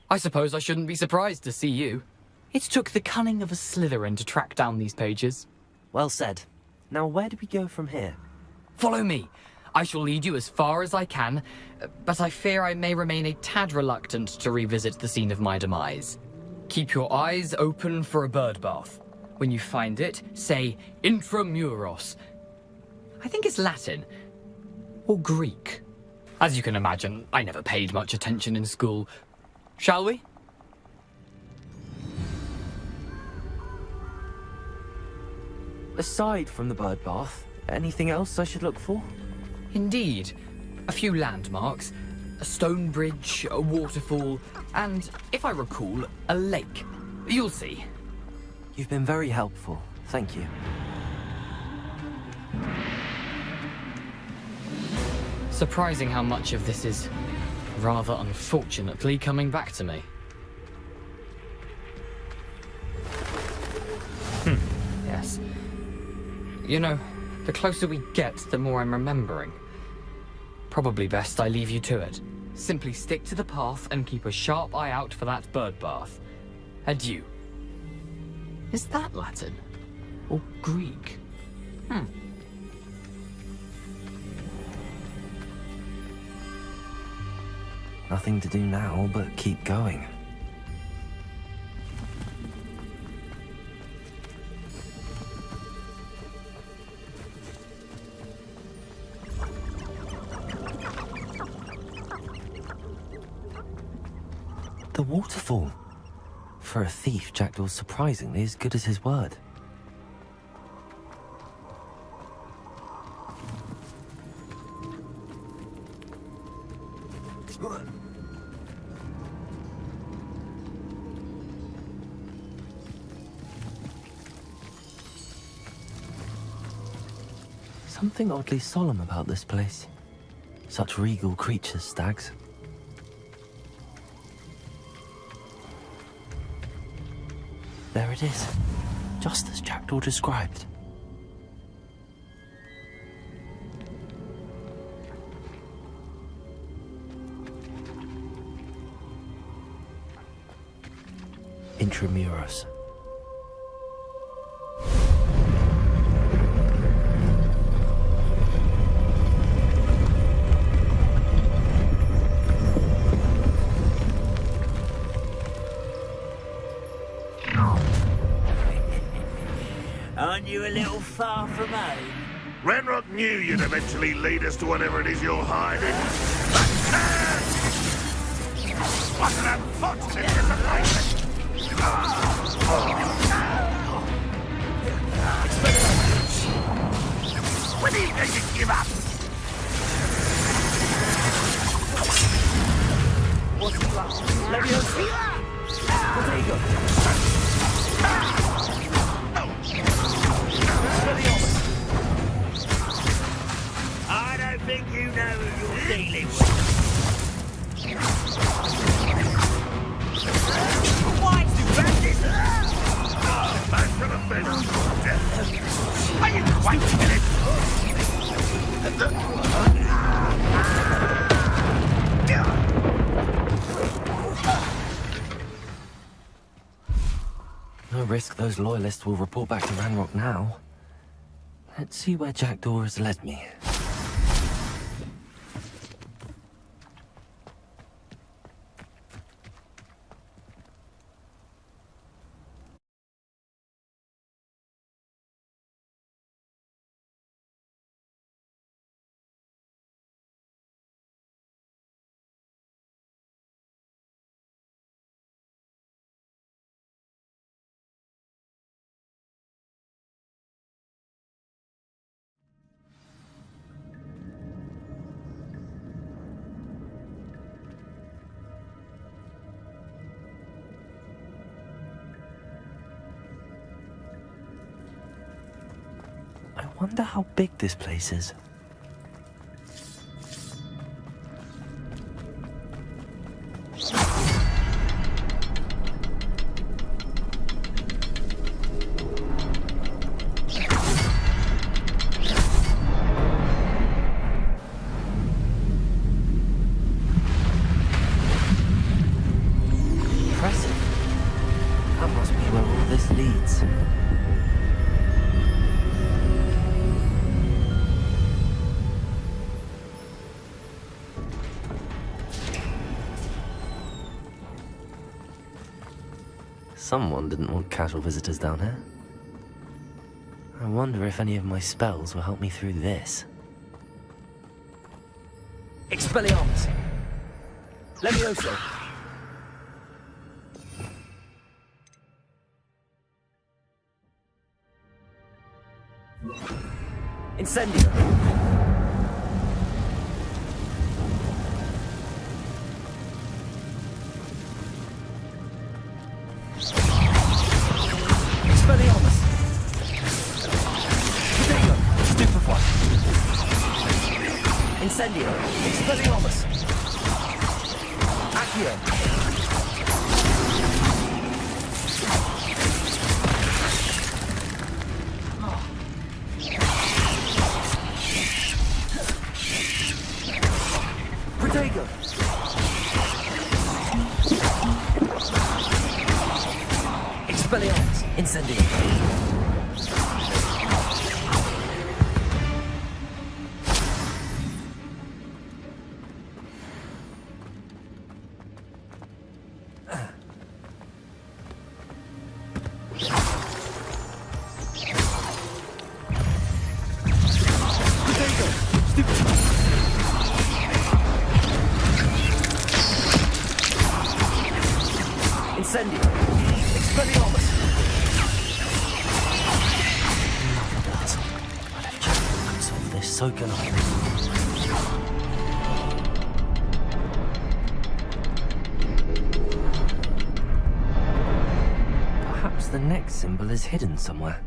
I suppose I shouldn't be surprised to see you. It took the cunning of a Slytherin to track down these pages. Well said. Now where do we go from here? Follow me. I shall lead you as far as I can, but I fear I may remain a tad reluctant to revisit the scene of my demise. Keep your eyes open for a bird bath. When you find it, say intramuros. I think it's Latin. Or Greek. As you can imagine, I never paid much attention in school. Shall we? Aside from the bird bath, anything else I should look for? Indeed. A few landmarks, a stone bridge, a waterfall, and, if I recall, a lake. You'll see. You've been very helpful. Thank you. Surprising how much of this is, rather unfortunately, coming back to me. Yes. You know, the closer we get, the more I'm remembering. Probably best I leave you to it. Simply stick to the path and keep a sharp eye out for that bird bath. Adieu. Is that Latin? Or Greek? Nothing to do now but keep going. The waterfall. For a thief, Jackdaw's surprisingly as good as his word. Something oddly solemn about this place. Such regal creatures, stags. There it is, just as Jackdaw described. Intramuros. Aren't you a little far from home? Ranrock knew you'd eventually lead us to whatever it is you're hiding. Wasn't unfortunate disappointment! When are you going to give up? What's the plan? Let me see that! There you go. I don't think you know who you're dealing with. Why do you grab this? Back to the fence. Are you quite finished? No risk those loyalists will report back to Ranrock now. Let's see where Jackdaw has led me. wonder how big this place is. Someone didn't want casual visitors down here. I wonder if any of my spells will help me through this. Expelliarmus! Levioso! Incendio! Expelliarmus! Potato! Stupefy! Incendio! Expelliarmus! Accio! Protego! Expelliarmus! Incendio! Incendio! Expelliarmus! But if Jack can solve this, so can I. Perhaps the next symbol is hidden somewhere.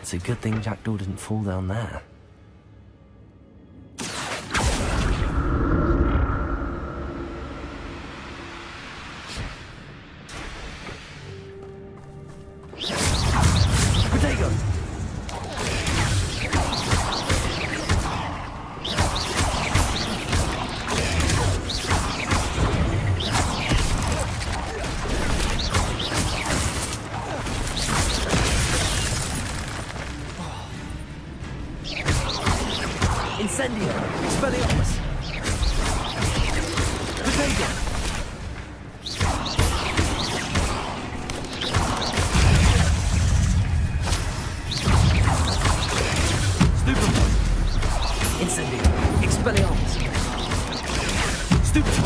It's a good thing Jackdaw didn't fall down there. Protego! Incendio! Expelliarmus! Protego! Stupefy! Incendio! Expelliarmus! Stupefy!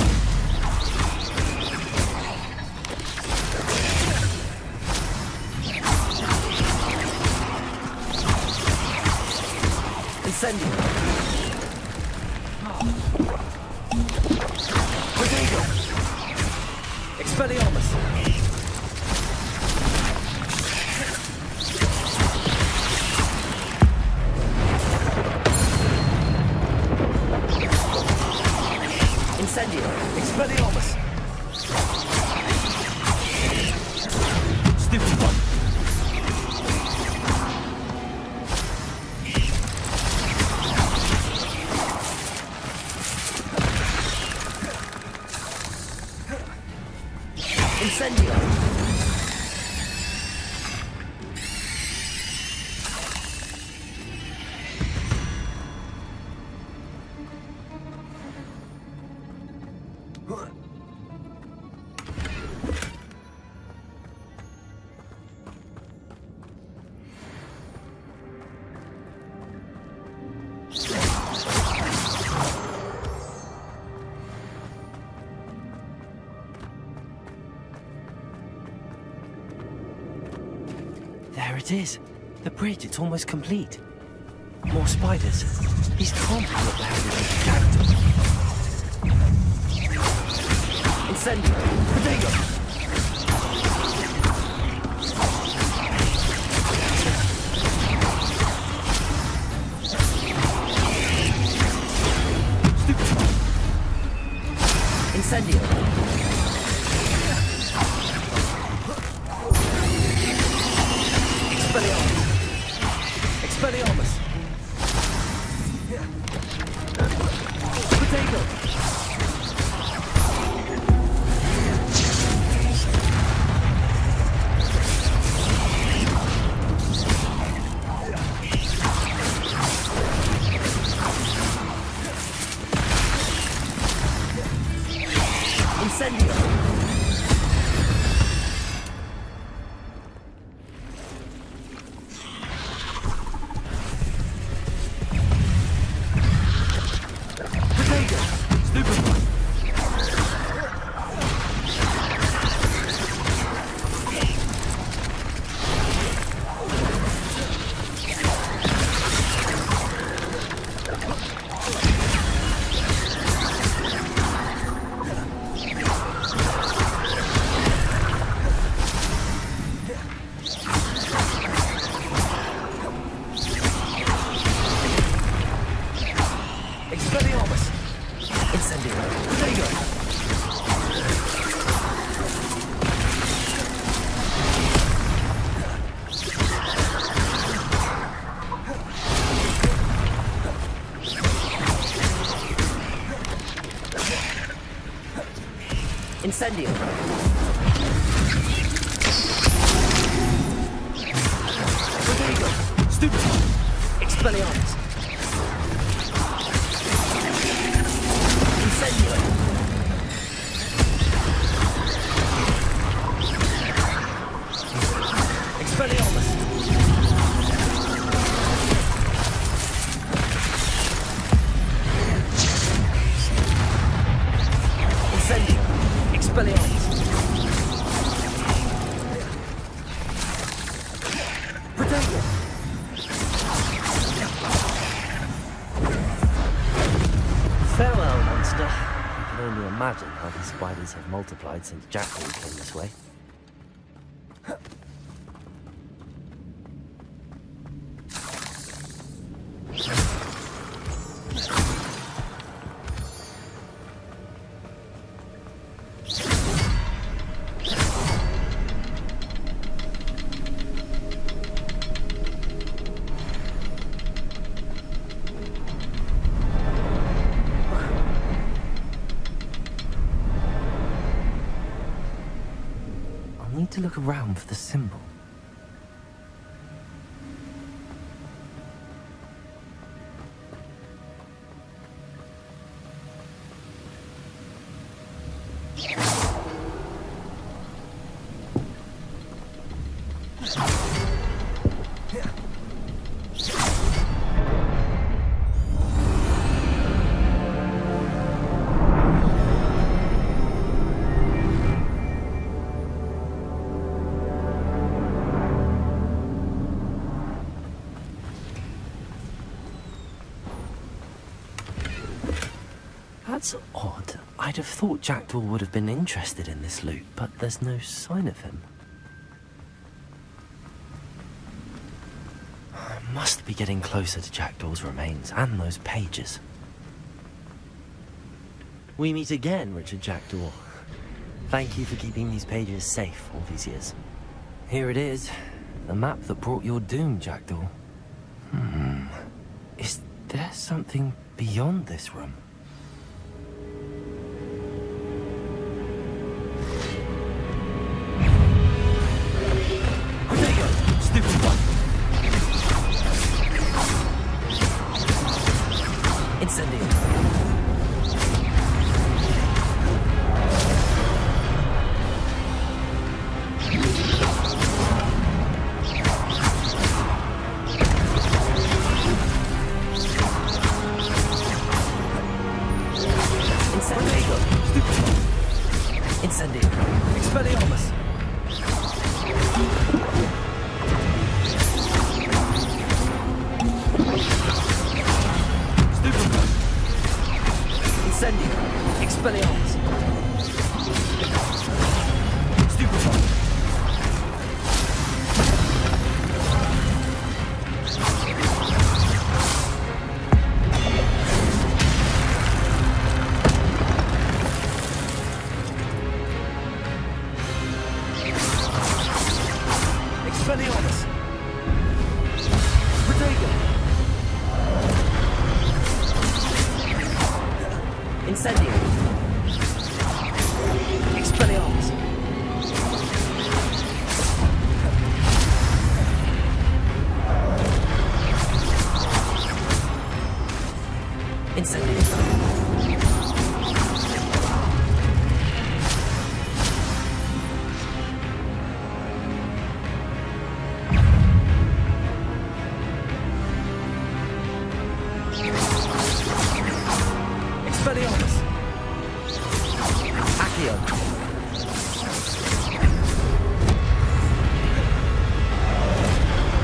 Incendio! Protego! Expelliarmus! Incendio! Expelliarmus! Stupefy! There it is. The bridge, it's almost complete. More spiders. These can't be what the hell is this jackdaw. Incendio! Potato! Incendio! Expelliarmus! Potato! Incendio! Incendio! Potato! Stupid! Expelliarmus! Incendio! Expelliarmus! Incendio! Expelliarmus! Potato! Farewell, monster. I can only imagine how these spiders have multiplied since Jackal came this way. To look around for the symbol. That's odd. I'd have thought Jackdaw would have been interested in this loot, but there's no sign of him. I must be getting closer to Jackdaw's remains and those pages. We meet again, Richard Jackdaw. Thank you for keeping these pages safe all these years. Here it is, the map that brought your doom, Jackdaw. Is there something beyond this room? Stupid one! Incendio! Expelliarmus! Protego! Incendio! Expelliarmus! Incendio! Expelliarmus! Accio!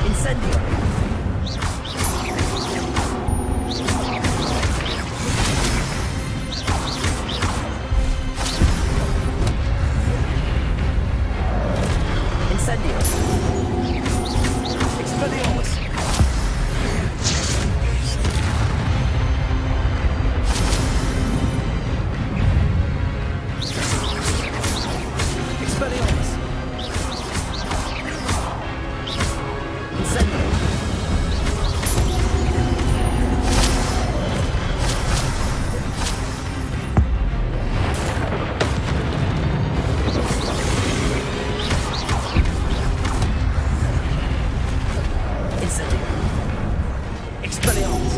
Incendio! Incendio! Expelliarmus! Expelliarmus! Incendio! Incendio! Expelliarmus!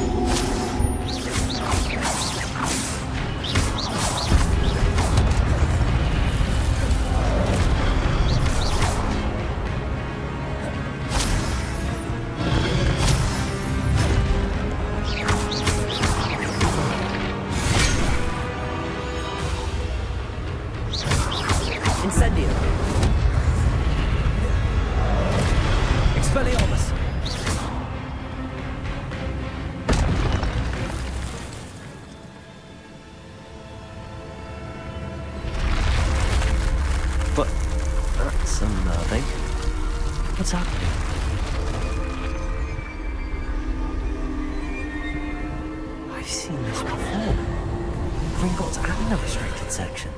Incendio! Expelliarmus! But that's unnerving. What's happening? I've seen this before. Gringotts and the restricted section.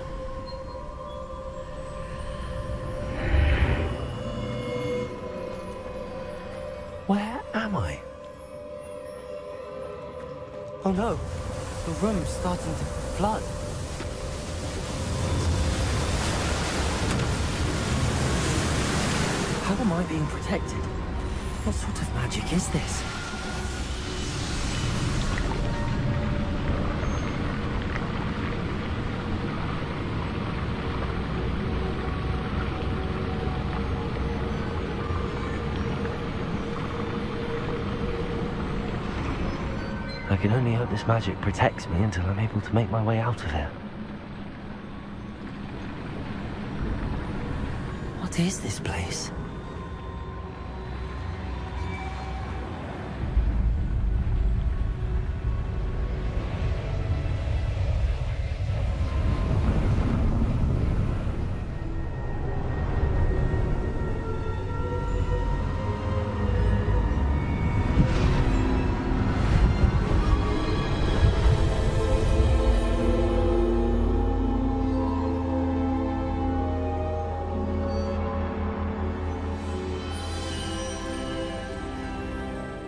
Where am I? Oh no, the room's starting to flood. How am I being protected? What sort of magic is this? I can only hope this magic protects me until I'm able to make my way out of here. What is this place?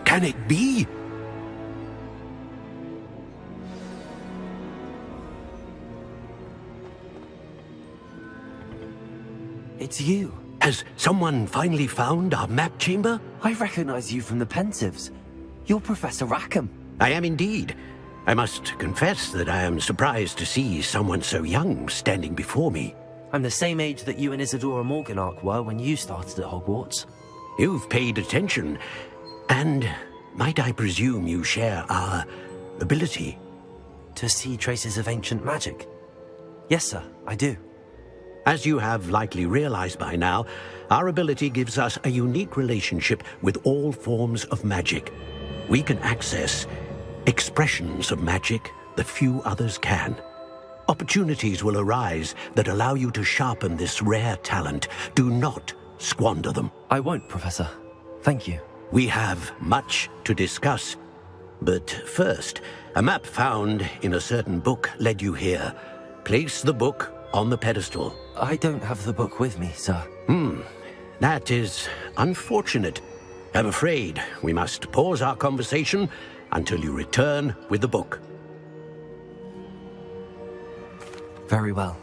Can it be? It's you. Has someone finally found our map chamber? I recognize you from the Pensives. You're Professor Rackham. I am indeed. I must confess that I am surprised to see someone so young standing before me. I'm the same age that you and Isadora Morganach were when you started at Hogwarts. You've paid attention. And might I presume you share our ability? To see traces of ancient magic? Yes, sir, I do. As you have likely realized by now, our ability gives us a unique relationship with all forms of magic. We can access expressions of magic that few others can. Opportunities will arise that allow you to sharpen this rare talent. Do not squander them. I won't, Professor. Thank you. We have much to discuss. But first, a map found in a certain book led you here. Place the book on the pedestal. I don't have the book with me, sir. That is unfortunate. I'm afraid we must pause our conversation until you return with the book. Very well.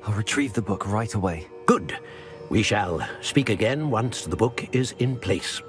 I'll retrieve the book right away. Good. We shall speak again once the book is in place.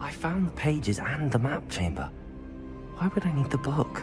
I found the pages and the map chamber. Why would I need the book?